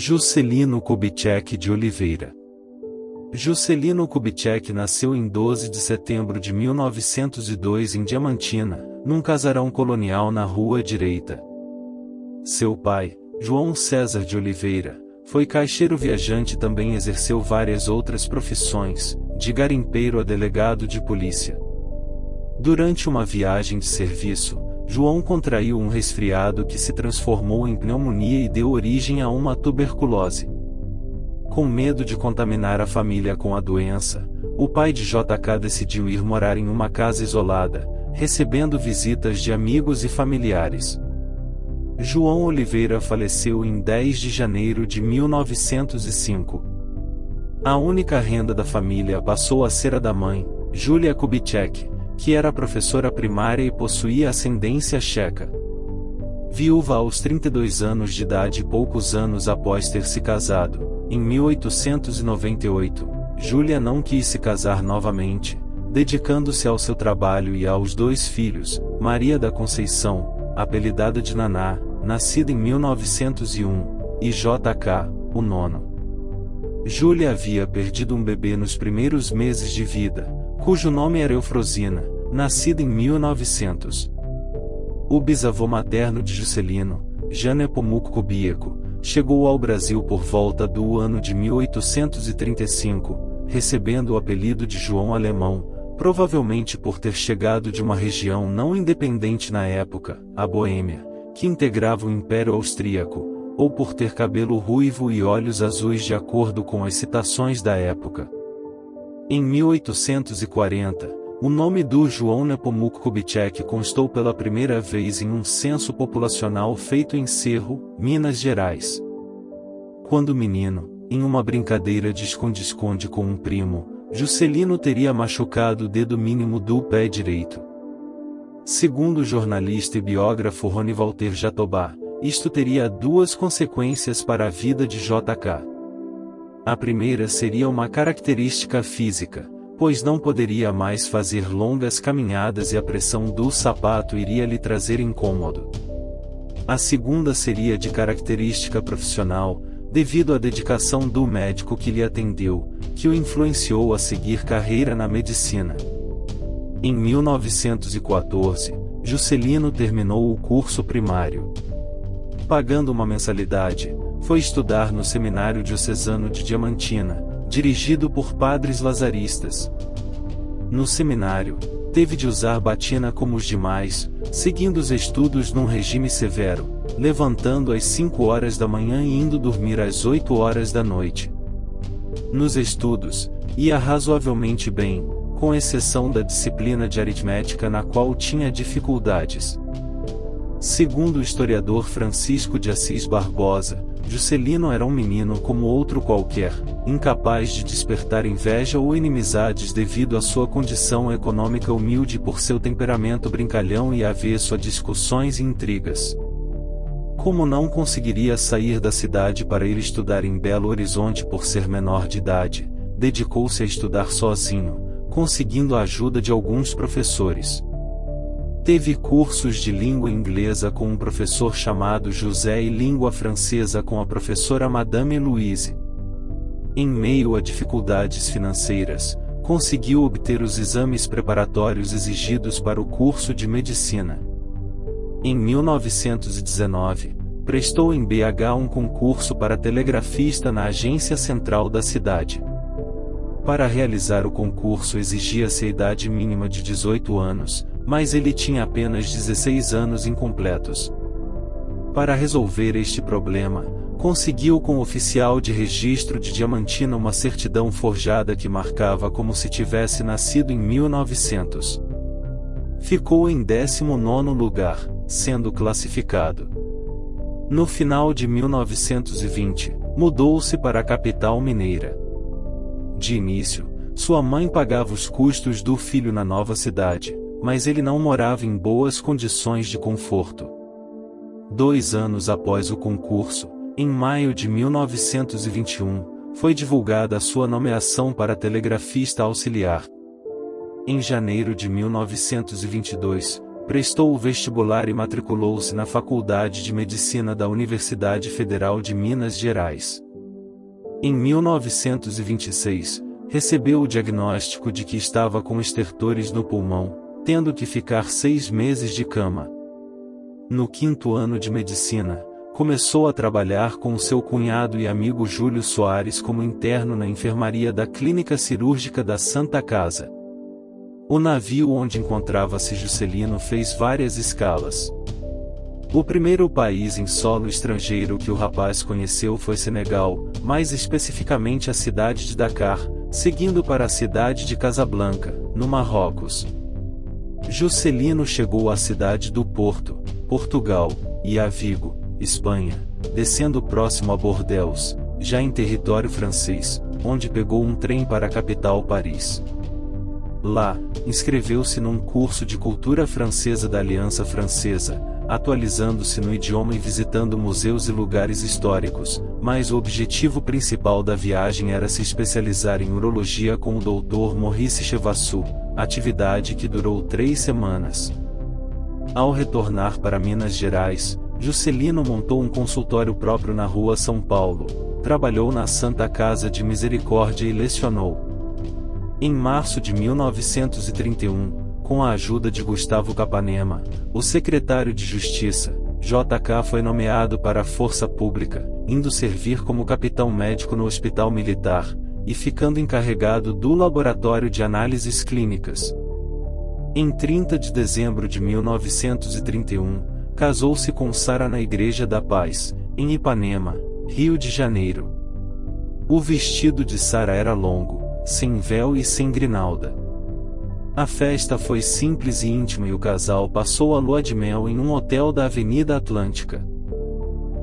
Juscelino Kubitschek de Oliveira. Juscelino Kubitschek nasceu em 12 de setembro de 1902 em Diamantina, num casarão colonial na Rua Direita. Seu pai, João César de Oliveira, foi caixeiro viajante e também exerceu várias outras profissões, de garimpeiro a delegado de polícia. Durante uma viagem de serviço, João contraiu um resfriado que se transformou em pneumonia e deu origem a uma tuberculose. Com medo de contaminar a família com a doença, o pai de JK decidiu ir morar em uma casa isolada, recebendo visitas de amigos e familiares. João Oliveira faleceu em 10 de janeiro de 1905. A única renda da família passou a ser a da mãe, Júlia Kubitschek, que era professora primária e possuía ascendência checa. Viúva aos 32 anos de idade e poucos anos após ter se casado, em 1898, Júlia não quis se casar novamente, dedicando-se ao seu trabalho e aos dois filhos, Maria da Conceição, apelidada de Naná, nascida em 1901, e JK, o nono. Júlia havia perdido um bebê nos primeiros meses de vida, cujo nome era Eufrosina, nascida em 1900. O bisavô materno de Juscelino, Jan Nepomuceno Kubieco, chegou ao Brasil por volta do ano de 1835, recebendo o apelido de João Alemão, provavelmente por ter chegado de uma região não independente na época, a Boêmia, que integrava o Império Austríaco, ou por ter cabelo ruivo e olhos azuis de acordo com as citações da época. Em 1840, o nome do João Nepomuceno Kubitschek constou pela primeira vez em um censo populacional feito em Cerro, Minas Gerais. Quando menino, em uma brincadeira de esconde-esconde com um primo, Juscelino teria machucado o dedo mínimo do pé direito. Segundo o jornalista e biógrafo Rony Walter Jatobá, isto teria duas consequências para a vida de JK. A primeira seria uma característica física, pois não poderia mais fazer longas caminhadas e a pressão do sapato iria lhe trazer incômodo. A segunda seria de característica profissional, devido à dedicação do médico que lhe atendeu, que o influenciou a seguir carreira na medicina. Em 1914, Juscelino terminou o curso primário. Pagando uma mensalidade, foi estudar no Seminário Diocesano de Diamantina, dirigido por padres lazaristas. No seminário, teve de usar batina como os demais, seguindo os estudos num regime severo, levantando às 5 horas da manhã e indo dormir às 8 horas da noite. Nos estudos, ia razoavelmente bem, com exceção da disciplina de aritmética na qual tinha dificuldades. Segundo o historiador Francisco de Assis Barbosa, Juscelino era um menino como outro qualquer, incapaz de despertar inveja ou inimizades devido à sua condição econômica humilde e por seu temperamento brincalhão e avesso a discussões e intrigas. Como não conseguiria sair da cidade para ir estudar em Belo Horizonte por ser menor de idade, dedicou-se a estudar sozinho, conseguindo a ajuda de alguns professores. Teve cursos de língua inglesa com um professor chamado José e língua francesa com a professora Madame Louise. Em meio a dificuldades financeiras, conseguiu obter os exames preparatórios exigidos para o curso de medicina. Em 1919, prestou em BH um concurso para telegrafista na agência central da cidade. Para realizar o concurso exigia-se a idade mínima de 18 anos, mas ele tinha apenas 16 anos incompletos. Para resolver este problema, conseguiu com o oficial de registro de Diamantina uma certidão forjada que marcava como se tivesse nascido em 1900. Ficou em 19º lugar, sendo classificado. No final de 1920, mudou-se para a capital mineira. De início, sua mãe pagava os custos do filho na nova cidade, mas ele não morava em boas condições de conforto. 2 anos após o concurso, em maio de 1921, foi divulgada a sua nomeação para telegrafista auxiliar. Em janeiro de 1922, prestou o vestibular e matriculou-se na Faculdade de Medicina da Universidade Federal de Minas Gerais. Em 1926, recebeu o diagnóstico de que estava com estertores no pulmão, tendo que ficar 6 meses de cama. No 5º ano de medicina, começou a trabalhar com seu cunhado e amigo Júlio Soares como interno na enfermaria da Clínica Cirúrgica da Santa Casa. O navio onde encontrava-se Juscelino fez várias escalas. O primeiro país em solo estrangeiro que o rapaz conheceu foi Senegal, mais especificamente a cidade de Dakar, seguindo para a cidade de Casablanca, no Marrocos. Juscelino chegou à cidade do Porto, Portugal, e a Vigo, Espanha, descendo próximo a Bordeaux, já em território francês, onde pegou um trem para a capital Paris. Lá, inscreveu-se num curso de cultura francesa da Aliança Francesa, atualizando-se no idioma e visitando museus e lugares históricos, mas o objetivo principal da viagem era se especializar em urologia com o Dr. Maurice Chevassus, atividade que durou 3 semanas. Ao retornar para Minas Gerais, Juscelino montou um consultório próprio na Rua São Paulo, trabalhou na Santa Casa de Misericórdia e lecionou. Em março de 1931, com a ajuda de Gustavo Capanema, o secretário de Justiça, J.K. foi nomeado para a Força Pública, indo servir como capitão médico no Hospital Militar, e ficando encarregado do Laboratório de Análises Clínicas. Em 30 de dezembro de 1931, casou-se com Sara na Igreja da Paz, em Ipanema, Rio de Janeiro. O vestido de Sara era longo, sem véu e sem grinalda. A festa foi simples e íntima e o casal passou a lua de mel em um hotel da Avenida Atlântica.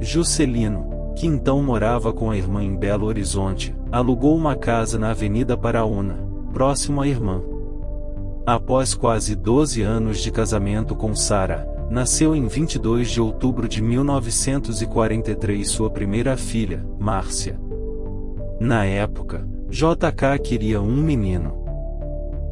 Juscelino, que então morava com a irmã em Belo Horizonte, alugou uma casa na Avenida Paraúna, próximo à irmã. Após quase 12 anos de casamento com Sara, nasceu em 22 de outubro de 1943 sua primeira filha, Márcia. Na época, J.K. queria um menino.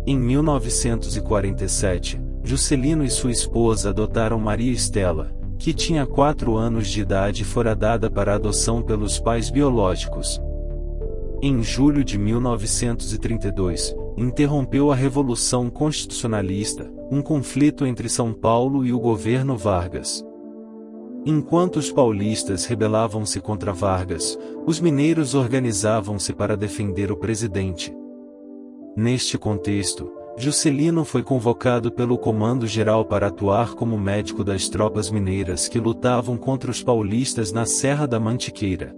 Em 1947, Juscelino e sua esposa adotaram Maria Estela, que tinha 4 anos de idade e fora dada para adoção pelos pais biológicos. Em julho de 1932, interrompeu a Revolução Constitucionalista, um conflito entre São Paulo e o governo Vargas. Enquanto os paulistas rebelavam-se contra Vargas, os mineiros organizavam-se para defender o presidente. Neste contexto, Juscelino foi convocado pelo Comando-Geral para atuar como médico das tropas mineiras que lutavam contra os paulistas na Serra da Mantiqueira.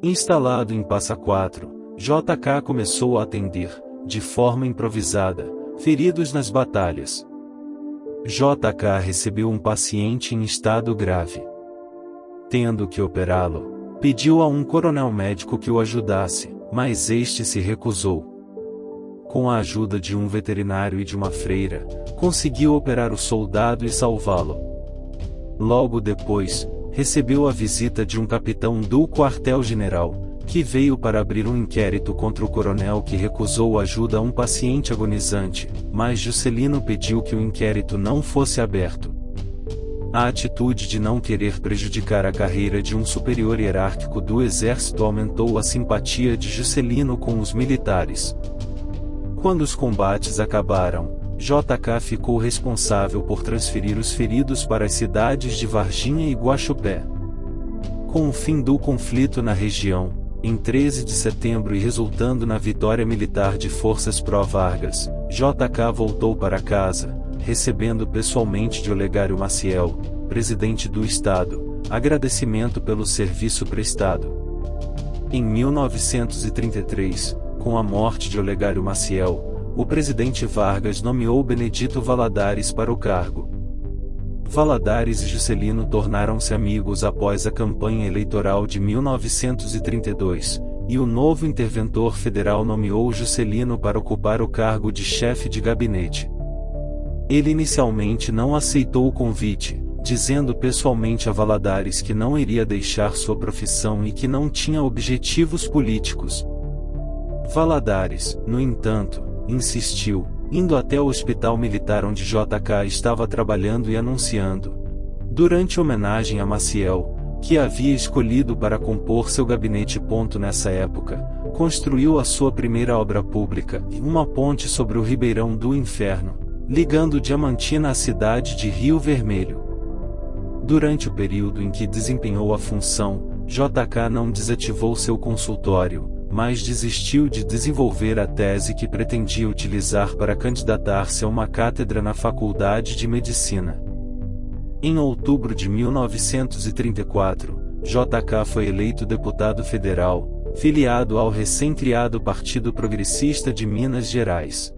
Instalado em Passa Quatro, J.K. começou a atender, de forma improvisada, feridos nas batalhas. J.K. recebeu um paciente em estado grave. Tendo que operá-lo, pediu a um coronel médico que o ajudasse, mas este se recusou. Com a ajuda de um veterinário e de uma freira, conseguiu operar o soldado e salvá-lo. Logo depois, recebeu a visita de um capitão do quartel-general, que veio para abrir um inquérito contra o coronel que recusou ajuda a um paciente agonizante, mas Juscelino pediu que o inquérito não fosse aberto. A atitude de não querer prejudicar a carreira de um superior hierárquico do exército aumentou a simpatia de Juscelino com os militares. Quando os combates acabaram, J.K. ficou responsável por transferir os feridos para as cidades de Varginha e Guaxupé. Com o fim do conflito na região, em 13 de setembro e resultando na vitória militar de forças pró-Vargas, J.K. voltou para casa, recebendo pessoalmente de Olegário Maciel, presidente do Estado, agradecimento pelo serviço prestado. Em 1933, com a morte de Olegário Maciel, o presidente Vargas nomeou Benedito Valadares para o cargo. Valadares e Juscelino tornaram-se amigos após a campanha eleitoral de 1932, e o novo interventor federal nomeou Juscelino para ocupar o cargo de chefe de gabinete. Ele inicialmente não aceitou o convite, dizendo pessoalmente a Valadares que não iria deixar sua profissão e que não tinha objetivos políticos. Valadares, no entanto, insistiu, indo até o hospital militar onde JK estava trabalhando e anunciando, durante homenagem a Maciel, que havia escolhido para compor seu gabinete. Nessa época, construiu a sua primeira obra pública, uma ponte sobre o Ribeirão do Inferno, ligando Diamantina à cidade de Rio Vermelho. Durante o período em que desempenhou a função, JK não desativou seu consultório, mas desistiu de desenvolver a tese que pretendia utilizar para candidatar-se a uma cátedra na Faculdade de Medicina. Em outubro de 1934, JK foi eleito deputado federal, filiado ao recém-criado Partido Progressista de Minas Gerais.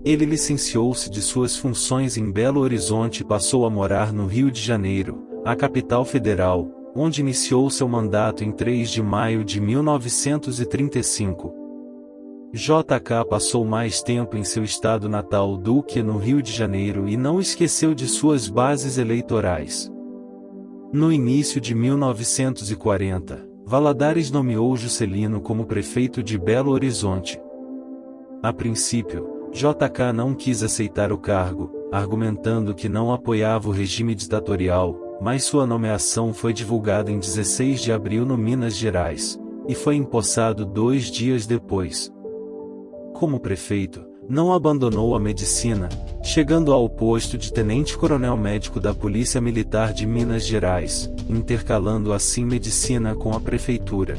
Ele licenciou-se de suas funções em Belo Horizonte e passou a morar no Rio de Janeiro, a capital federal, onde iniciou seu mandato em 3 de maio de 1935. JK passou mais tempo em seu estado natal do que no Rio de Janeiro e não esqueceu de suas bases eleitorais. No início de 1940, Valadares nomeou Juscelino como prefeito de Belo Horizonte. A princípio, JK não quis aceitar o cargo, argumentando que não apoiava o regime ditatorial, mas sua nomeação foi divulgada em 16 de abril no Minas Gerais, e foi empossado 2 dias depois. Como prefeito, não abandonou a medicina, chegando ao posto de tenente-coronel médico da Polícia Militar de Minas Gerais, intercalando assim medicina com a prefeitura.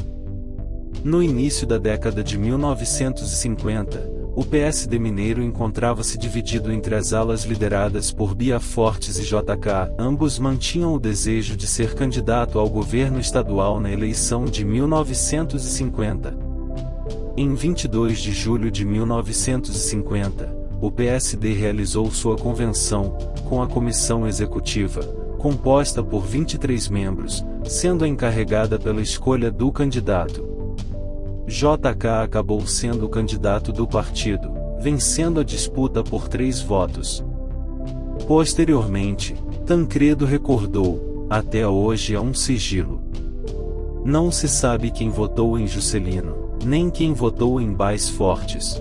No início da década de 1950, o PSD mineiro encontrava-se dividido entre as alas lideradas por Bia Fortes e JK, ambos mantinham o desejo de ser candidato ao governo estadual na eleição de 1950. Em 22 de julho de 1950, o PSD realizou sua convenção, com a comissão executiva, composta por 23 membros, sendo encarregada pela escolha do candidato. JK acabou sendo o candidato do partido, vencendo a disputa por 3 votos. Posteriormente, Tancredo recordou, até hoje é um sigilo. Não se sabe quem votou em Juscelino, nem quem votou em Bais Fortes.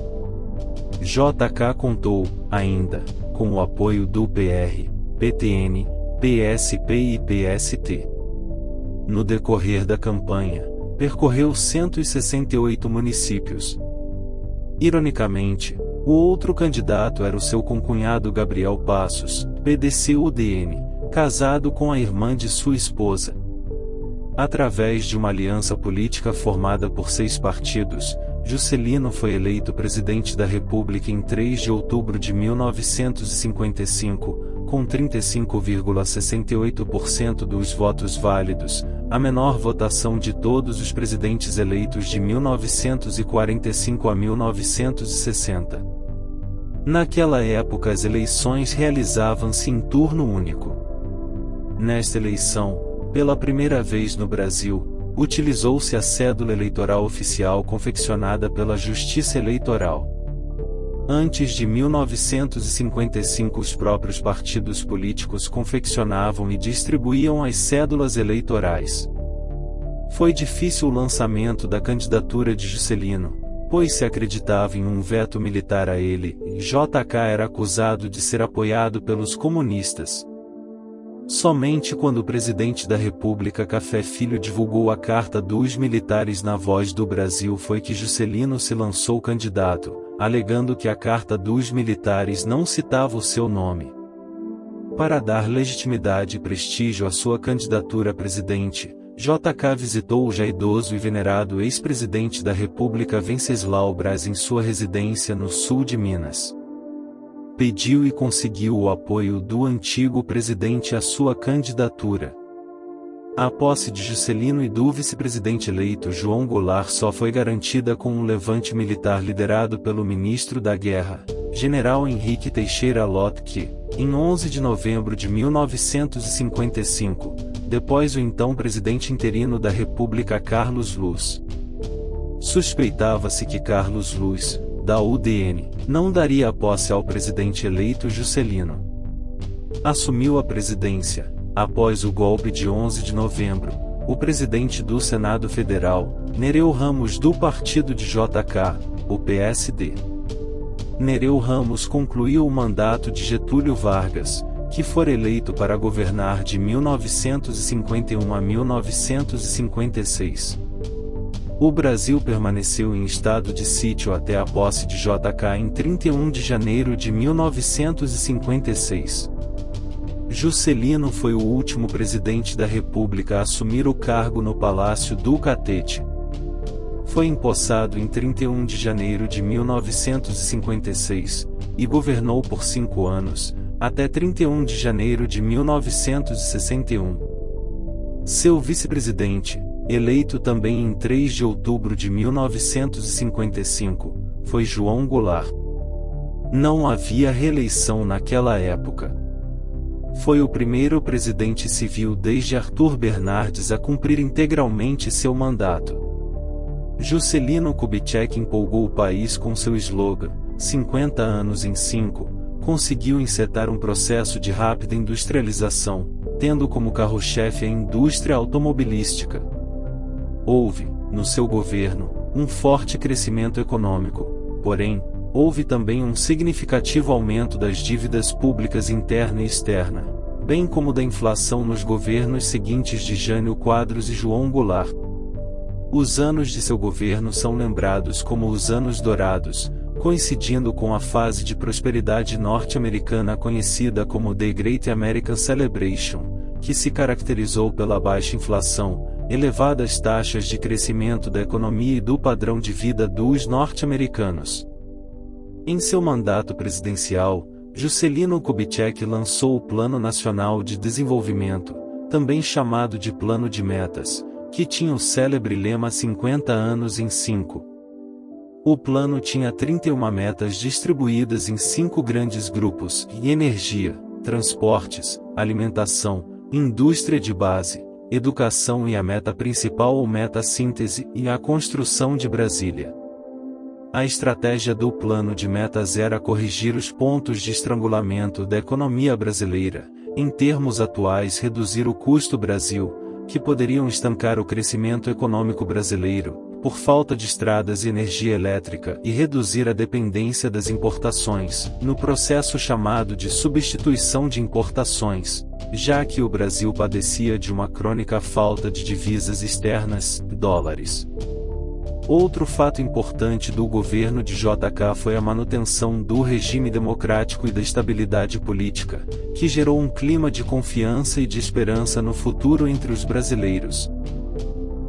JK contou, ainda, com o apoio do PR, PTN, PSP e PST. No decorrer da campanha, percorreu 168 municípios. Ironicamente, o outro candidato era o seu concunhado Gabriel Passos, PDC-UDN, casado com a irmã de sua esposa. Através de uma aliança política formada por 6 partidos, Juscelino foi eleito presidente da República em 3 de outubro de 1955, com 35,68% dos votos válidos, a menor votação de todos os presidentes eleitos de 1945 a 1960. Naquela época as eleições realizavam-se em turno único. Nesta eleição, pela primeira vez no Brasil, utilizou-se a cédula eleitoral oficial confeccionada pela Justiça Eleitoral. Antes de 1955 os próprios partidos políticos confeccionavam e distribuíam as cédulas eleitorais. Foi difícil o lançamento da candidatura de Juscelino, pois se acreditava em um veto militar a ele, e JK era acusado de ser apoiado pelos comunistas. Somente quando o presidente da República Café Filho divulgou a Carta dos Militares na Voz do Brasil foi que Juscelino se lançou candidato, alegando que a Carta dos Militares não citava o seu nome. Para dar legitimidade e prestígio à sua candidatura a presidente, JK visitou o já idoso e venerado ex-presidente da República Venceslau Braz em sua residência no sul de Minas. Pediu e conseguiu o apoio do antigo presidente à sua candidatura. A posse de Juscelino e do vice-presidente eleito João Goulart só foi garantida com um levante militar liderado pelo ministro da Guerra, General Henrique Teixeira Lott que, em 11 de novembro de 1955, depôs o então presidente interino da República Carlos Luz. Suspeitava-se que Carlos Luz, da UDN, não daria a posse ao presidente eleito Juscelino. Assumiu a presidência, após o golpe de 11 de novembro, o presidente do Senado Federal, Nereu Ramos do partido de JK, o PSD. Nereu Ramos concluiu o mandato de Getúlio Vargas, que fora eleito para governar de 1951 a 1956. O Brasil permaneceu em estado de sítio até a posse de JK em 31 de janeiro de 1956. Juscelino foi o último presidente da República a assumir o cargo no Palácio do Catete. Foi empossado em 31 de janeiro de 1956, e governou por 5 anos, até 31 de janeiro de 1961. Seu vice-presidente, eleito também em 3 de outubro de 1955, foi João Goulart. Não havia reeleição naquela época. Foi o primeiro presidente civil desde Arthur Bernardes a cumprir integralmente seu mandato. Juscelino Kubitschek empolgou o país com seu slogan, 50 anos em 5, conseguiu encetar um processo de rápida industrialização, tendo como carro-chefe a indústria automobilística. Houve, no seu governo, um forte crescimento econômico, porém, houve também um significativo aumento das dívidas públicas interna e externa, bem como da inflação nos governos seguintes de Jânio Quadros e João Goulart. Os anos de seu governo são lembrados como os anos dourados, coincidindo com a fase de prosperidade norte-americana conhecida como The Great American Celebration, que se caracterizou pela baixa inflação, elevadas taxas de crescimento da economia e do padrão de vida dos norte-americanos. Em seu mandato presidencial, Juscelino Kubitschek lançou o Plano Nacional de Desenvolvimento, também chamado de Plano de Metas, que tinha o célebre lema 50 anos em 5. O plano tinha 31 metas distribuídas em 5 grandes grupos: energia, transportes, alimentação, indústria de base, educação e a meta principal ou meta síntese e a construção de Brasília. A estratégia do plano de metas era corrigir os pontos de estrangulamento da economia brasileira, em termos atuais reduzir o custo Brasil, que poderiam estancar o crescimento econômico brasileiro, por falta de estradas e energia elétrica, e reduzir a dependência das importações, no processo chamado de substituição de importações, já que o Brasil padecia de uma crônica falta de divisas externas, dólares. Outro fato importante do governo de JK foi a manutenção do regime democrático e da estabilidade política, que gerou um clima de confiança e de esperança no futuro entre os brasileiros.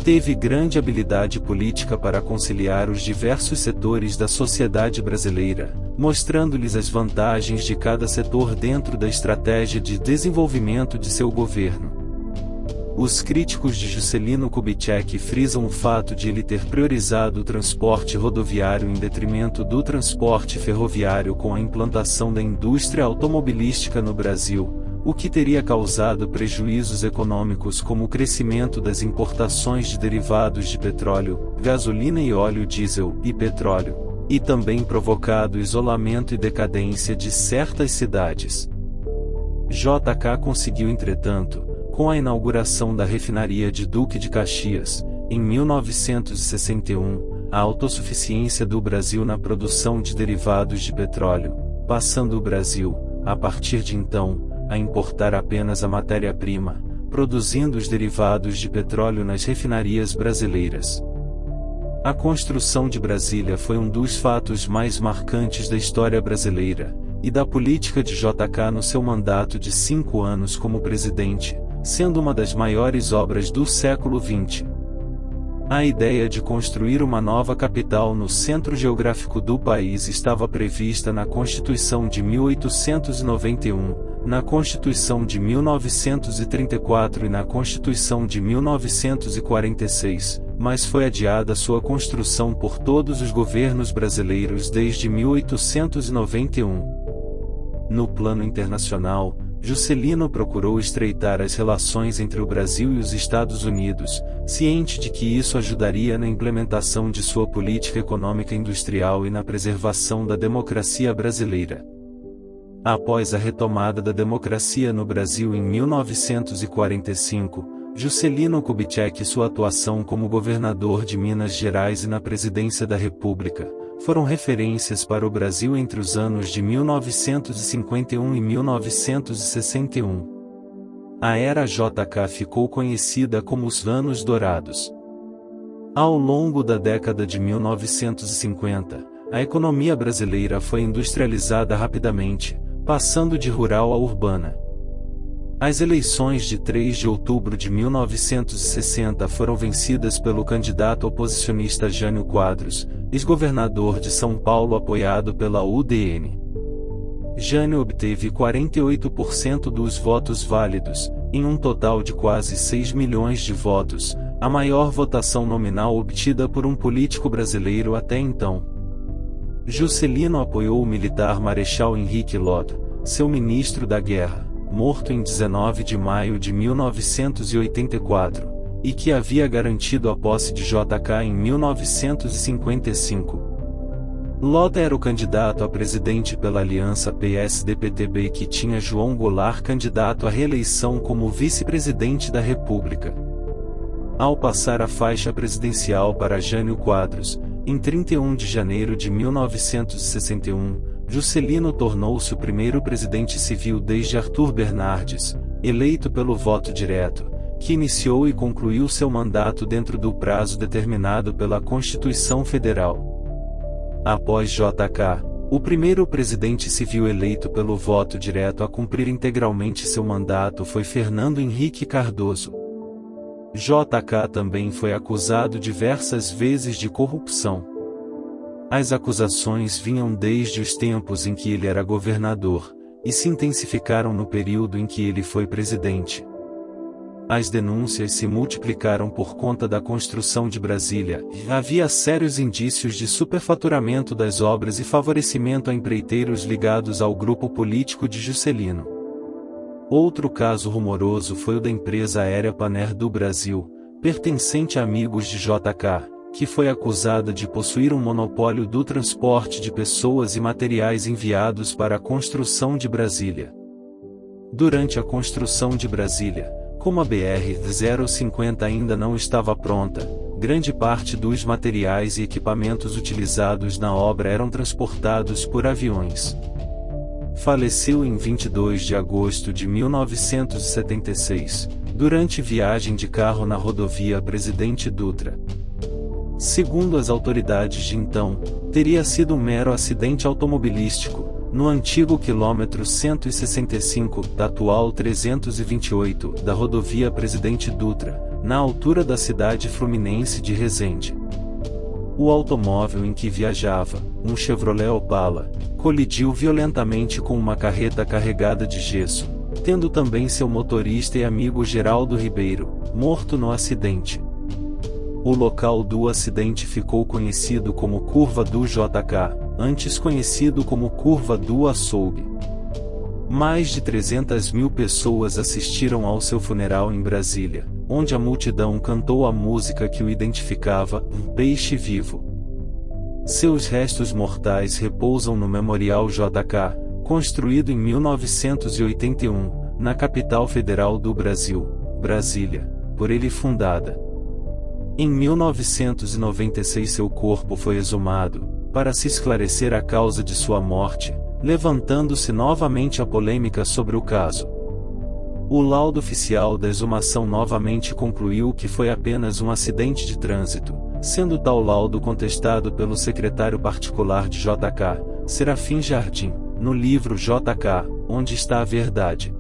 Teve grande habilidade política para conciliar os diversos setores da sociedade brasileira, mostrando-lhes as vantagens de cada setor dentro da estratégia de desenvolvimento de seu governo. Os críticos de Juscelino Kubitschek frisam o fato de ele ter priorizado o transporte rodoviário em detrimento do transporte ferroviário com a implantação da indústria automobilística no Brasil, o que teria causado prejuízos econômicos como o crescimento das importações de derivados de petróleo, gasolina e óleo diesel e petróleo, e também provocado isolamento e decadência de certas cidades. JK conseguiu, entretanto, com a inauguração da refinaria de Duque de Caxias, em 1961, a autossuficiência do Brasil na produção de derivados de petróleo, passando o Brasil, a partir de então, a importar apenas a matéria-prima, produzindo os derivados de petróleo nas refinarias brasileiras. A construção de Brasília foi um dos fatos mais marcantes da história brasileira, e da política de JK no seu mandato de 5 anos como presidente, sendo uma das maiores obras do século XX. A ideia de construir uma nova capital no centro geográfico do país estava prevista na Constituição de 1891, na Constituição de 1934 e na Constituição de 1946, mas foi adiada sua construção por todos os governos brasileiros desde 1891. No plano internacional, Juscelino procurou estreitar as relações entre o Brasil e os Estados Unidos, ciente de que isso ajudaria na implementação de sua política econômica industrial e na preservação da democracia brasileira. Após a retomada da democracia no Brasil em 1945, Juscelino Kubitschek e sua atuação como governador de Minas Gerais e na presidência da República, foram referências para o Brasil entre os anos de 1951 e 1961. A era JK ficou conhecida como os Anos Dourados. Ao longo da década de 1950, a economia brasileira foi industrializada rapidamente, passando de rural a urbana. As eleições de 3 de outubro de 1960 foram vencidas pelo candidato oposicionista Jânio Quadros, ex-governador de São Paulo apoiado pela UDN. Jânio obteve 48% dos votos válidos, em um total de quase 6 milhões de votos, a maior votação nominal obtida por um político brasileiro até então. Juscelino apoiou o militar Marechal Henrique Lott, seu ministro da Guerra, morto em 19 de maio de 1984, e que havia garantido a posse de JK em 1955. Lott era o candidato a presidente pela aliança PSD-PTB que tinha João Goulart candidato à reeleição como vice-presidente da República. Ao passar a faixa presidencial para Jânio Quadros, em 31 de janeiro de 1961, Juscelino tornou-se o primeiro presidente civil desde Arthur Bernardes, eleito pelo voto direto, que iniciou e concluiu seu mandato dentro do prazo determinado pela Constituição Federal. Após JK, o primeiro presidente civil eleito pelo voto direto a cumprir integralmente seu mandato foi Fernando Henrique Cardoso. JK também foi acusado diversas vezes de corrupção. As acusações vinham desde os tempos em que ele era governador, e se intensificaram no período em que ele foi presidente. As denúncias se multiplicaram por conta da construção de Brasília, e havia sérios indícios de superfaturamento das obras e favorecimento a empreiteiros ligados ao grupo político de Juscelino. Outro caso rumoroso foi o da empresa aérea Panair do Brasil, pertencente a amigos de JK, que foi acusada de possuir um monopólio do transporte de pessoas e materiais enviados para a construção de Brasília. Durante a construção de Brasília, como a BR-050 ainda não estava pronta, grande parte dos materiais e equipamentos utilizados na obra eram transportados por aviões. Faleceu em 22 de agosto de 1976, durante viagem de carro na rodovia Presidente Dutra. Segundo as autoridades de então, teria sido um mero acidente automobilístico, no antigo quilômetro 165 da atual 328 da rodovia Presidente Dutra, na altura da cidade fluminense de Resende. O automóvel em que viajava, um Chevrolet Opala, colidiu violentamente com uma carreta carregada de gesso, tendo também seu motorista e amigo Geraldo Ribeiro, morto no acidente. O local do acidente ficou conhecido como Curva do JK, antes conhecido como Curva do Açougue. Mais de 300 mil pessoas assistiram ao seu funeral em Brasília, onde a multidão cantou a música que o identificava, Um Peixe Vivo. Seus restos mortais repousam no Memorial JK, construído em 1981, na capital federal do Brasil, Brasília, por ele fundada. Em 1996 seu corpo foi exumado, para se esclarecer a causa de sua morte, levantando-se novamente a polêmica sobre o caso. O laudo oficial da exumação novamente concluiu que foi apenas um acidente de trânsito, sendo tal laudo contestado pelo secretário particular de JK, Serafim Jardim, no livro JK, Onde está a Verdade?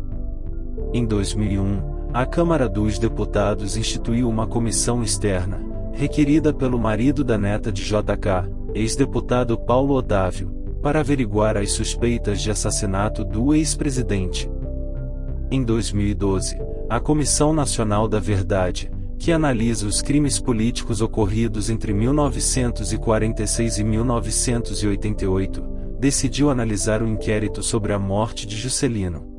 Em 2001, a Câmara dos Deputados instituiu uma comissão externa, requerida pelo marido da neta de JK, ex-deputado Paulo Otávio, para averiguar as suspeitas de assassinato do ex-presidente. Em 2012, a Comissão Nacional da Verdade, que analisa os crimes políticos ocorridos entre 1946 e 1988, decidiu analisar o inquérito sobre a morte de Juscelino.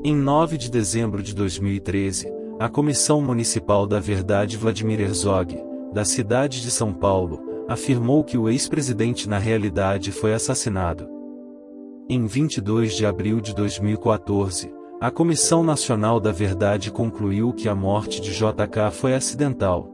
Em 9 de dezembro de 2013, a Comissão Municipal da Verdade Vladimir Herzog, da cidade de São Paulo, afirmou que o ex-presidente na realidade foi assassinado. Em 22 de abril de 2014, a Comissão Nacional da Verdade concluiu que a morte de JK foi acidental,